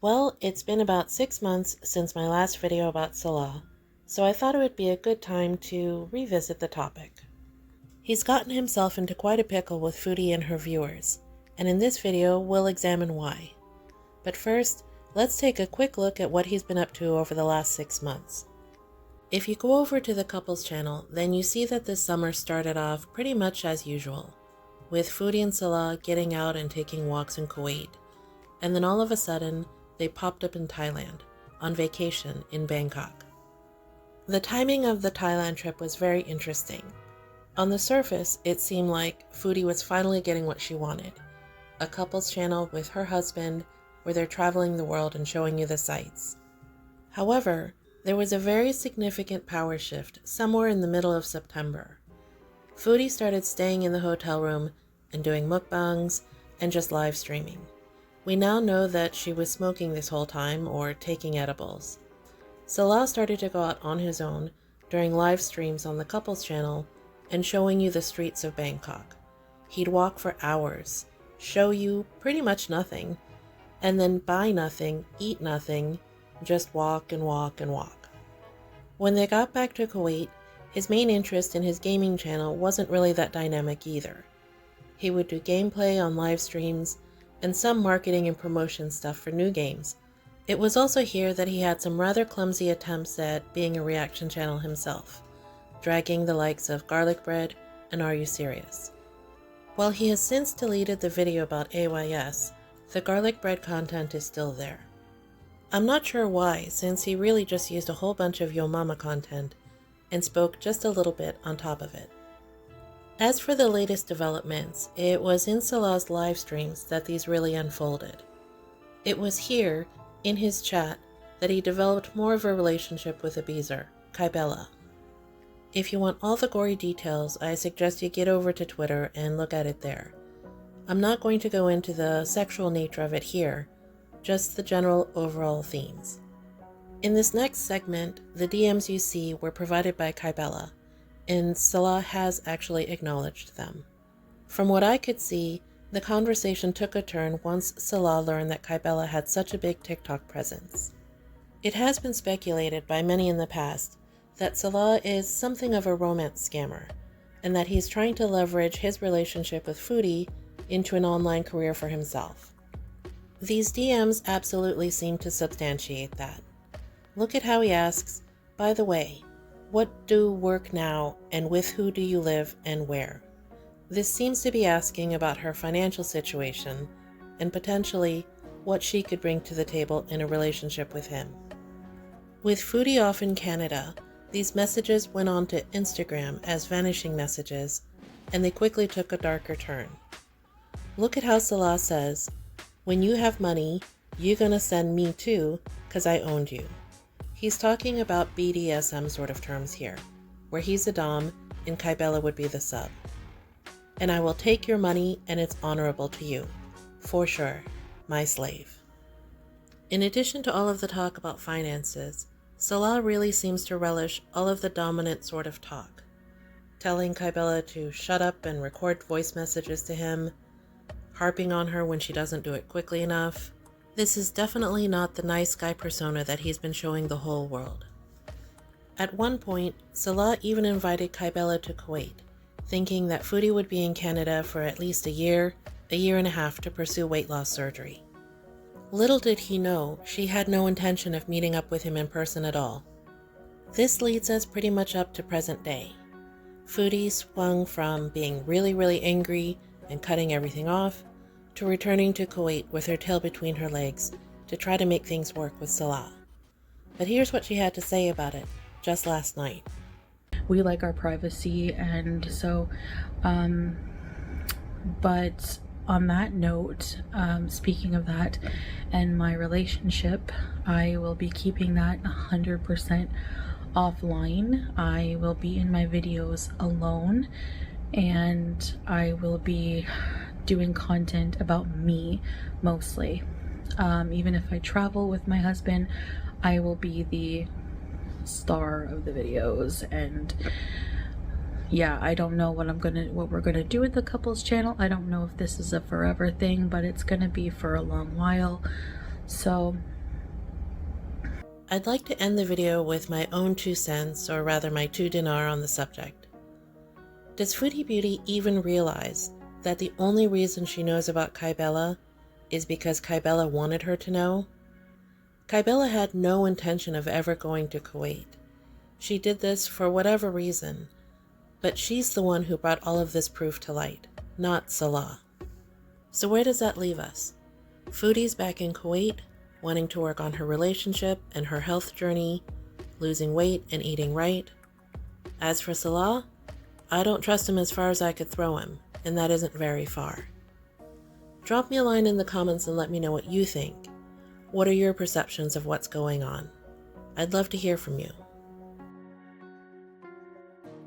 Well, it's been about 6 months since my last video about Salah, so I thought it would be a good time to revisit the topic. He's gotten himself into quite a pickle with Foodie and her viewers, and in this video we'll examine why. But first, let's take a quick look at what he's been up to over the last 6 months. If you go over to the couples channel, then you see that this summer started off pretty much as usual, with Foodie and Salah getting out and taking walks in Kuwait, and then all of a sudden, they popped up in Thailand, on vacation in Bangkok. The timing of the Thailand trip was very interesting. On the surface, it seemed like Foodie was finally getting what she wanted, a couples channel with her husband where they're traveling the world and showing you the sights. However, there was a very significant power shift somewhere in the middle of September. Foodie started staying in the hotel room and doing mukbangs and just live streaming. We now know that she was smoking this whole time or taking edibles. Salah started to go out on his own during live streams on the couples channel and showing you the streets of Bangkok. He'd walk for hours, show you pretty much nothing, and then buy nothing, eat nothing, just walk and walk and walk. When they got back to Kuwait, his main interest in his gaming channel wasn't really that dynamic either. He would do gameplay on live streams and some marketing and promotion stuff for new games. It was also here that he had some rather clumsy attempts at being a reaction channel himself, dragging the likes of Garlic Bread and Are You Serious? While he has since deleted the video about AYS, the Garlic Bread content is still there. I'm not sure why, since he really just used a whole bunch of Yo Mama content and spoke just a little bit on top of it. As for the latest developments, it was in Salah's live streams that these really unfolded. It was here, in his chat, that he developed more of a relationship with Abizer, Kybella. If you want all the gory details, I suggest you get over to Twitter and look at it there. I'm not going to go into the sexual nature of it here, just the general overall themes. In this next segment, the DMs you see were provided by Kybella, and Salah has actually acknowledged them. From what I could see, the conversation took a turn once Salah learned that Kybella had such a big TikTok presence. It has been speculated by many in the past that Salah is something of a romance scammer, and that he's trying to leverage his relationship with Foodie into an online career for himself. These DMs absolutely seem to substantiate that. Look at how he asks, "By the way, what do work now and with who do you live and where?" This seems to be asking about her financial situation and potentially what she could bring to the table in a relationship with him. With Foodie off in Canada, these messages went on to Instagram as vanishing messages, and they quickly took a darker turn. Look at how Salah says, "When you have money, you gonna send me too, 'cause I owned you." He's talking about BDSM sort of terms here, where he's a dom and Kybella would be the sub. "And I will take your money and it's honorable to you. For sure, my slave." In addition to all of the talk about finances, Salah really seems to relish all of the dominant sort of talk, telling Kybella to shut up and record voice messages to him, harping on her when she doesn't do it quickly enough. This is definitely not the nice guy persona that he's been showing the whole world. At one point, Salah even invited Kybella to Kuwait, thinking that Foodie would be in Canada for at least a year and a half to pursue weight loss surgery. Little did he know, she had no intention of meeting up with him in person at all. This leads us pretty much up to present day. Foodie swung from being really angry and cutting everything off, to returning to Kuwait with her tail between her legs to try to make things work with Salah. But here's what she had to say about it just last night. We like our privacy, and so but on that note, speaking of that and my relationship, I will be keeping that 100% offline. I will be in my videos alone, and I will be doing content about me mostly. Even if I travel with my husband, I will be the star of the videos. And yeah, I don't know what we're gonna do with the couples channel. I don't know if this is a forever thing, but it's gonna be for a long while. So I'd like to end the video with my own 2 cents, or rather my 2 dinar on the subject. Does Foodie Beauty even realize that the only reason she knows about Kybella is because Kybella wanted her to know? Kybella had no intention of ever going to Kuwait. She did this for whatever reason, but she's the one who brought all of this proof to light, not Salah. So where does that leave us? Foodie's back in Kuwait, wanting to work on her relationship and her health journey, losing weight and eating right. As for Salah, I don't trust him as far as I could throw him, and that isn't very far. Drop me a line in the comments and let me know what you think. What are your perceptions of what's going on? I'd love to hear from you.